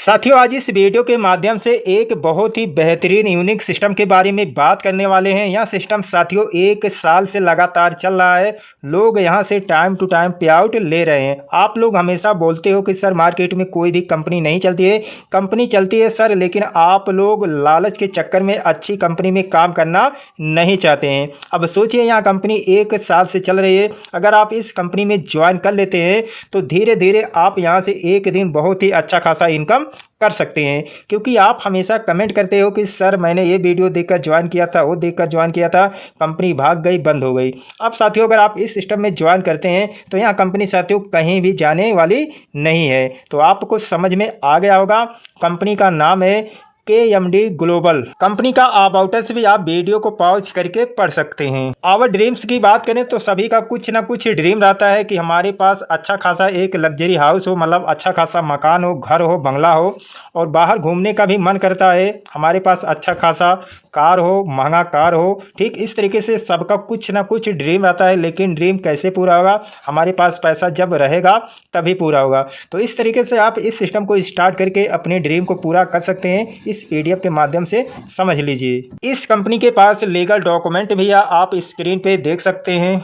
साथियों, आज इस वीडियो के माध्यम से एक बहुत ही बेहतरीन यूनिक सिस्टम के बारे में बात करने वाले हैं। यह सिस्टम साथियों 1 साल से लगातार चल रहा है। लोग यहां से टाइम टू टाइम पे आउट ले रहे हैं। आप लोग हमेशा बोलते हो कि सर मार्केट में कोई भी कंपनी नहीं चलती है। कंपनी चलती है सर, लेकिन आप लोग लालच के चक्कर में अच्छी कंपनी में काम करना नहीं चाहते हैं। अब सोचिए, यहाँ कंपनी 1 साल से चल रही है। अगर आप इस कंपनी में ज्वाइन कर लेते हैं तो धीरे धीरे आप यहाँ से एक दिन बहुत ही अच्छा खासा इनकम कर सकते हैं। क्योंकि आप हमेशा कमेंट करते हो कि सर मैंने ये वीडियो देखकर ज्वाइन किया था, वो देखकर ज्वाइन किया था, कंपनी भाग गई, बंद हो गई। अब साथियों, अगर आप इस सिस्टम में ज्वाइन करते हैं तो यहाँ कंपनी साथियों कहीं भी जाने वाली नहीं है। तो आपको समझ में आ गया होगा। कंपनी का नाम है KMD ग्लोबल। कंपनी का अबाउट से भी आप वीडियो को पॉज करके पढ़ सकते हैं। आवर ड्रीम्स की बात करें तो सभी का कुछ ना कुछ ड्रीम रहता है कि हमारे पास अच्छा खासा एक लग्जरी हाउस हो, मतलब अच्छा खासा मकान हो, घर हो, बंगला हो, और बाहर घूमने का भी मन करता है। हमारे पास अच्छा खासा कार हो, महंगा कार हो। ठीक इस तरीके से सबका कुछ ना कुछ ड्रीम रहता है। लेकिन ड्रीम कैसे पूरा होगा? हमारे पास पैसा जब रहेगा तभी पूरा होगा। तो इस तरीके से आप इस सिस्टम को स्टार्ट करके अपने ड्रीम को पूरा कर सकते हैं। इस PDF के माध्यम से समझ लीजिए। इस कंपनी के पास लीगल डॉक्यूमेंट भी आप स्क्रीन पे देख सकते हैं।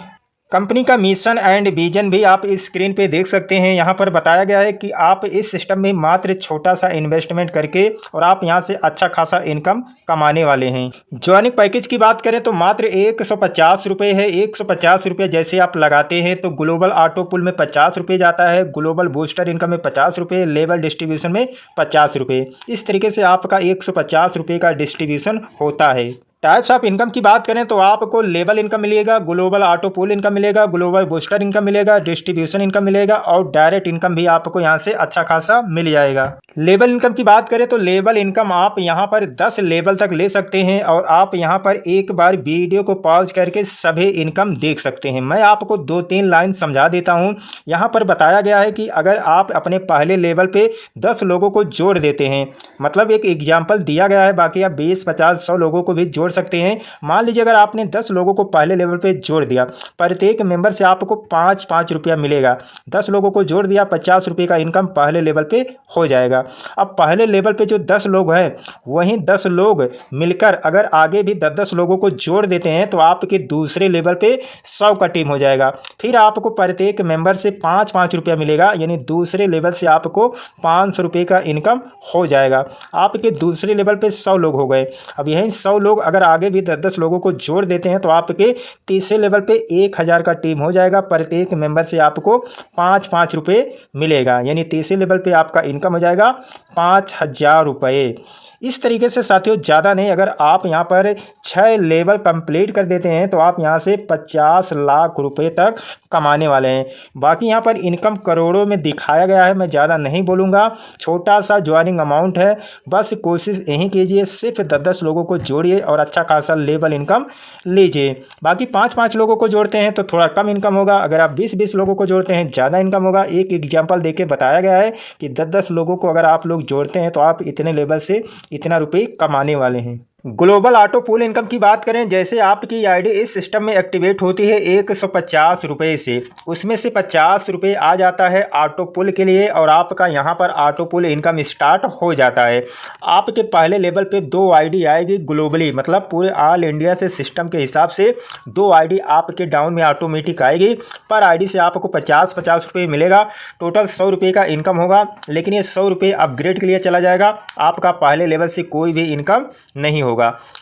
कंपनी का मिशन एंड विजन भी आप इस स्क्रीन पे देख सकते हैं। यहाँ पर बताया गया है कि आप इस सिस्टम में मात्र छोटा सा इन्वेस्टमेंट करके और आप यहाँ से अच्छा खासा इनकम कमाने वाले हैं। ज्वाइनिंग पैकेज की बात करें तो मात्र 150 रुपये है। 150 रुपये जैसे आप लगाते हैं तो ग्लोबल ऑटो पुल में 50 रुपये जाता है, ग्लोबल बूस्टर इनकम में 50 रुपये, लेवल डिस्ट्रीब्यूशन में 50 रुपये। इस तरीके से आपका 150 रुपये का डिस्ट्रीब्यूशन होता है। टाइप्स ऑफ इनकम की बात करें तो आपको लेवल इनकम मिलेगा, ग्लोबल ऑटो पूल इनकम मिलेगा, ग्लोबल बूस्टर इनकम मिलेगा, डिस्ट्रीब्यूशन इनकम मिलेगा और डायरेक्ट इनकम भी आपको यहां से अच्छा खासा मिल जाएगा। लेवल इनकम की बात करें तो लेवल इनकम आप यहां पर 10 लेवल तक ले सकते हैं और आप यहां पर एक बार वीडियो को पॉज करके सभी इनकम देख सकते हैं। मैं आपको 2-3 लाइन समझा देता हूं। यहां पर बताया गया है कि अगर आप अपने पहले लेवल पे 10 लोगों को जोड़ देते हैं, मतलब एक एग्जाम्पल दिया गया है, बाकी आप 20, 50, 100 लोगों को भी जोड़ सकते हैं। मान लीजिए अगर आपने 10 लोगों को पहले लेवल पे जोड़ दिया, प्रत्येक मेंबर से आपको 5-5 रुपया मिलेगा। 10 लोगों को जोड़ दिया, 50 रुपये का इनकम पहले लेवल पे हो जाएगा। अब पहले लेवल पे जो 10 लोग हैं, वहीं 10 लोग मिलकर अगर आगे भी 10-10 लोगों को जोड़ देते हैं तो आपके दूसरे लेवल पे 100 का टीम हो जाएगा। फिर आपको प्रत्येक मेंबर से 5-5 रुपया मिलेगा, यानी दूसरे लेवल से आपको 500 रुपये का इनकम हो जाएगा। आपके दूसरे लेवल पे 100 लोग हो गए। अब यही 100 लोग अगर आगे भी 10-10 लोगों को जोड़ देते हैं तो आपके तीसरे लेवल पे 1000 का टीम हो जाएगा। प्रत्येक मेंबर से आपको 5-5 रुपये मिलेगा, यानी तीसरे लेवल पे आपका इनकम हो जाएगा 5000 रुपये। इस तरीके से साथियों, ज़्यादा नहीं, अगर आप यहाँ पर 6 लेवल कंप्लीट कर देते हैं तो आप यहाँ से 50 लाख रुपए तक कमाने वाले हैं। बाकी यहाँ पर इनकम करोड़ों में दिखाया गया है, मैं ज़्यादा नहीं बोलूँगा। छोटा सा ज्वाइनिंग अमाउंट है, बस कोशिश यही कीजिए, सिर्फ 10-10 लोगों को जोड़िए और अच्छा खासा लेवल इनकम लीजिए। बाकी 5-5 लोगों को जोड़ते हैं तो थोड़ा कम इनकम होगा। अगर आप 20-20 लोगों को जोड़ते हैं ज़्यादा इनकम होगा। एक एग्जाम्पल देके बताया गया है कि 10-10 लोगों को अगर आप लोग जोड़ते हैं तो आप इतने लेवल से इतना रुपये कमाने वाले हैं। ग्लोबल ऑटो पूल इनकम की बात करें, जैसे आपकी आईडी इस सिस्टम में एक्टिवेट होती है 150 रुपये से, उसमें से 50 रुपये आ जाता है ऑटो पुल के लिए और आपका यहाँ पर ऑटो पुल इनकम स्टार्ट हो जाता है। आपके पहले लेवल पे 2 आईडी आएगी ग्लोबली, मतलब पूरे ऑल इंडिया से सिस्टम के हिसाब से 2 आईडी आपके डाउन में ऑटोमेटिक आएगी। पर आईडी से आपको 50-50 रुपये मिलेगा। टोटल 100 रुपये का इनकम होगा, लेकिन ये 100 रुपये अपग्रेड के लिए चला जाएगा। आपका पहले लेवल से कोई भी इनकम नहीं होगा।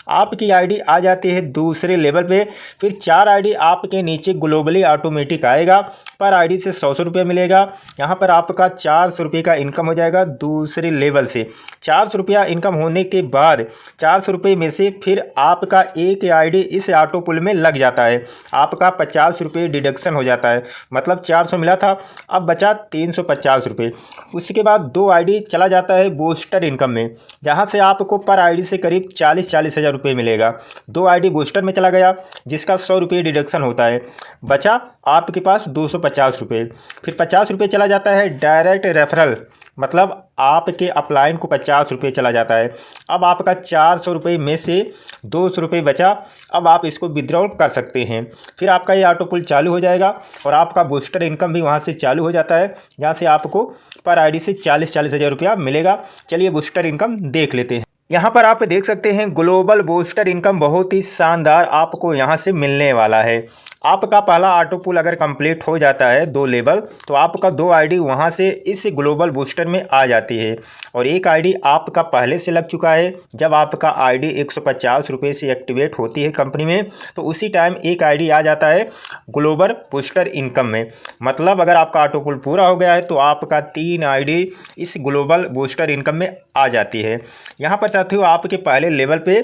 आपकी आईडी आ जाती है दूसरे लेवल पे, फिर 4 आईडी आपके नीचे ग्लोबली ऑटोमेटिक आएगा। पर आईडी से 100 रुपये मिलेगा। यहाँ पर आपका 400 रुपये का इनकम हो जाएगा दूसरे लेवल से। 400 रुपया इनकम होने के बाद 400 रुपये में से फिर आपका एक आईडी इस ऑटो पुल में लग जाता है। आपका 50 रुपये डिडक्शन हो जाता है, मतलब 400 मिला था, अब बचा 350 रुपये। उसके बाद 2 आईडी चला जाता है बूस्टर इनकम में, जहाँ से आपको पर आईडी से करीब 40 हज़ार रुपये मिलेगा। 2 आईडी बूस्टर में चला गया, जिसका 100 रुपये डिडक्शन होता है, बचा आपके पास 250 रुपये। फिर 50 रुपये चला जाता है डायरेक्ट रेफरल, मतलब आपके अपलाइन को 50 रुपये चला जाता है। अब आपका 400 रुपये में से 200 रुपये बचा, अब आप इसको विड्रॉल कर सकते हैं। फिर आपका ये ऑटो पुल चालू हो जाएगा और आपका बूस्टर इनकम भी वहाँ से चालू हो जाता है, जहाँ से आपको पर आईडी से 40-40 हज़ार रुपया मिलेगा। चलिए बूस्टर इनकम देख लेते हैं। यहाँ पर आप देख सकते हैं ग्लोबल बूस्टर इनकम बहुत ही शानदार आपको यहाँ से मिलने वाला है। आपका पहला ऑटो पुल अगर कंप्लीट हो जाता है 2 लेवल, तो आपका 2 आईडी वहाँ से इस ग्लोबल बूस्टर में आ जाती है। और एक आईडी आपका पहले से लग चुका है। जब आपका आईडी 150 रुपये से एक्टिवेट होती है कंपनी में, तो उसी टाइम एक आईडी आ जाता है ग्लोबल बूस्टर इनकम में। मतलब अगर आपका ऑटो पुल पूरा हो गया है तो आपका 3 आईडी इस ग्लोबल बूस्टर इनकम में आ जाती है। यहाँ पर साथियों आपके पहले लेवल पे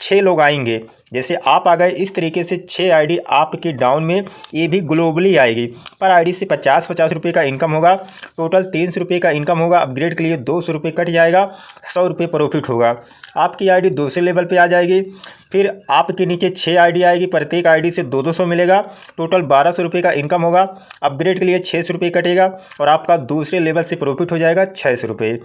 6 लोग आएंगे। जैसे आप आ गए, इस तरीके से 6 आईडी आपकी डाउन में ये भी ग्लोबली आएगी। पर आईडी से 50-50 रुपये का इनकम होगा। टोटल 300 रुपये का इनकम होगा। अपग्रेड के लिए 200 रुपये कट जाएगा, 100 रुपये प्रॉफिट होगा। आपकी आईडी दूसरे लेवल पे आ जाएगी। फिर आपके नीचे 6 आईडी आएगी, प्रत्येक आईडी से 200 मिलेगा। टोटल 1200 रुपये का इनकम होगा। अपग्रेड के लिए 600 रुपये कटेगा और आपका दूसरे लेवल से प्रॉफिट हो जाएगा 600 रुपये।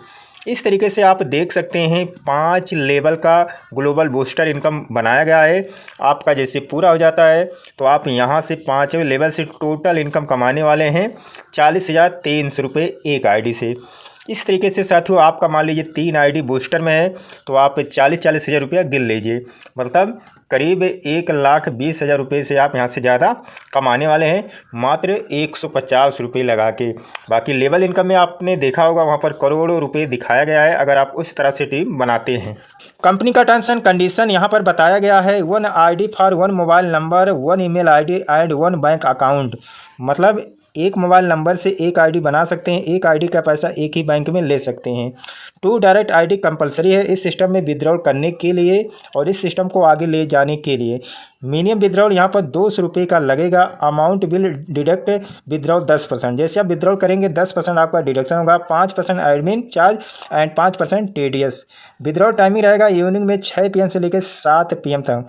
इस तरीके से आप देख सकते हैं 5 लेवल का ग्लोबल बूस्टर इनकम बनाया गया है। आपका जैसे पूरा हो जाता है तो आप यहाँ से 5वें लेवल से टोटल इनकम कमाने वाले हैं 40,300 रुपये एक आईडी से। इस तरीके से साथियों आपका मान लीजिए 3 आईडी बूस्टर में है तो आप 40-40 हज़ार रुपया गिन लीजिए। मतलब करीब 1,20,000 रुपये से आप यहाँ से ज़्यादा कमाने वाले हैं मात्र 150 रुपये लगा के। बाकी लेवल इनकम में आपने देखा होगा वहाँ पर करोड़ों रुपये दिखाया गया है अगर आप उस तरह से टीम बनाते हैं। कंपनी का टर्म्स एंड कंडीशन यहाँ पर बताया गया है। 1 ID for 1 mobile number, 1 email ID and 1 bank account. मतलब एक मोबाइल नंबर से एक आईडी बना सकते हैं, एक आईडी का पैसा एक ही बैंक में ले सकते हैं। 2 डायरेक्ट आईडी कंपलसरी है इस सिस्टम में विड्रॉल करने के लिए और इस सिस्टम को आगे ले जाने के लिए। मिनिमम विड्रॉल यहाँ पर 200 रुपये का लगेगा। Amount will deduct withdrawal 10%। जैसे आप विड्रॉल करेंगे 10% आपका डिडक्शन होगा। 5% admin charge and 5% TDS. Withdrawal timing रहेगा इवनिंग में 6 PM से लेकर 7 PM तक।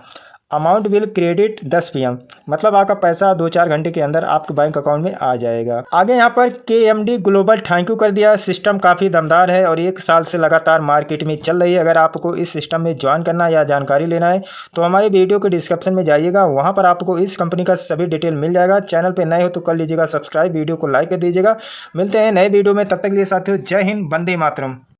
Amount will credit 10 PM। मतलब आपका पैसा 2-4 घंटे के अंदर आपके बैंक अकाउंट में आ जाएगा। आगे यहाँ पर KMD ग्लोबल थैंक यू कर दिया। सिस्टम काफ़ी दमदार है और 1 साल से लगातार मार्केट में चल रही है। अगर आपको इस सिस्टम में ज्वाइन करना या जानकारी लेना है तो हमारे वीडियो के डिस्क्रिप्शन में जाइएगा, वहाँ पर आपको इस कंपनी का सभी डिटेल मिल जाएगा। चैनल पर नए हो तो कर लीजिएगा सब्सक्राइब, वीडियो को लाइक कर दीजिएगा। मिलते हैं नए वीडियो में, तब तक के लिए साथियों जय हिंद, वंदे मातरम।